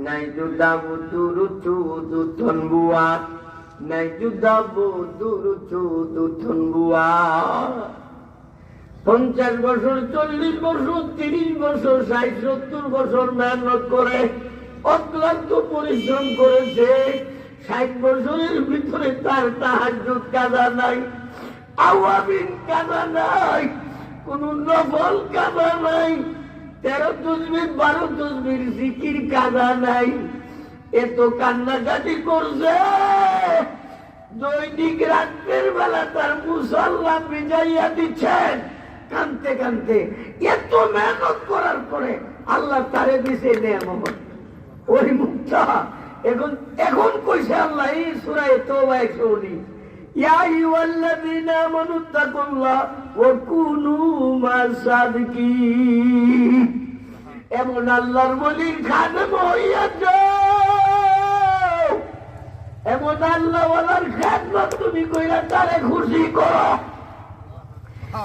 নাই জুদাবু দুরুচু দুথন বুয়া নাই জুদাবু দুরুচু দুথন বুয়া 50 বছর 40 বছর 30 বছর 60-70 বছর মেহনত করে অক্লান্ত পরিশ্রম করেছে 60 বছরের ভিতরে তার তাহাজ্জুদ কাজা নাই, আওয়াবিন কাজা নাই, কোন নফল কাজা নাই, 13 তসবিহ 12 তসবিহ জিকির কাজা নাই। এত কান্নাকাটি করছে, দৈনিক রাত্রের বেলা তার মুসল্লা ভিজাইয়া দিচ্ছেন কানতে কানতে। এত মেহনত করার পরে আল্লাহ তারে দিছে নেয়ামত, ওই মুখটা এখন কইছে আল্লাহ এই সূরা তাওবা 119, ইয়া আইয়ুহাল্লাযীনা আমানুত্তাকুল্লাহ ওয়া কুনু মা'আস-সাদিকিন। এমন আল্লাহর ওলির খাদেম হইয়া যাও, এমন আল্লাহ ওয়ালার খেদমত তুমি কইরা তারে খুশি করো।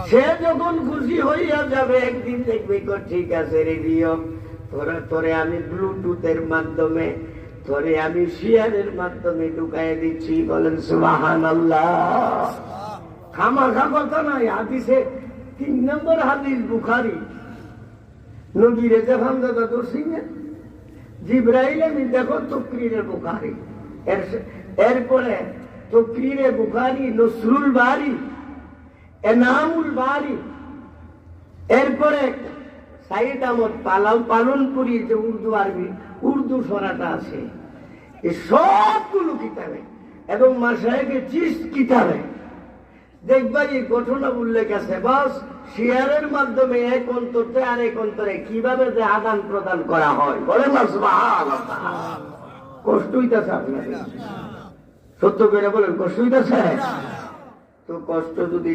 সে যখন খুশি হইয়া যাবে একদিন দেখবে ঠিক আছে রেডিও তোরে আমি ব্লুটুথের মাধ্যমে তোরে আমি শেয়ারের মাধ্যমে ঢুকাই দিচ্ছি। বলেন সুবহানাল্লাহ। খামাখা কথা নাই, হাদিসে 3 নম্বর হাদিস বুখারী। নবীর জাহানদাদা দর্শিনে জিবরাইল আমি দেখো তকরীরে বুখারী, এরপরে তকরীরে বুখারী, নসরুল বারী, এনামুল বারী, এরপরে সাইদ আহমদ পালনপুরি যে উর্দু আরবি উর্দু সরাটা আছে, এই সবগুলো কিতাবে এবং মাশায়েখে চিস কিতাবে দেখবা এই ঘটনা উল্লেখ আছে। বাস শেয়ারের মাধ্যমে এক অন্তরে আর এক অন্তরে কিভাবে যে আদান প্রদান করা হয়। বলেন না সুবহানাল্লাহ। কষ্ট হইতেছে আপনাদের? সত্য করে বলেন, কষ্ট হইতেছে? তো কষ্ট যদি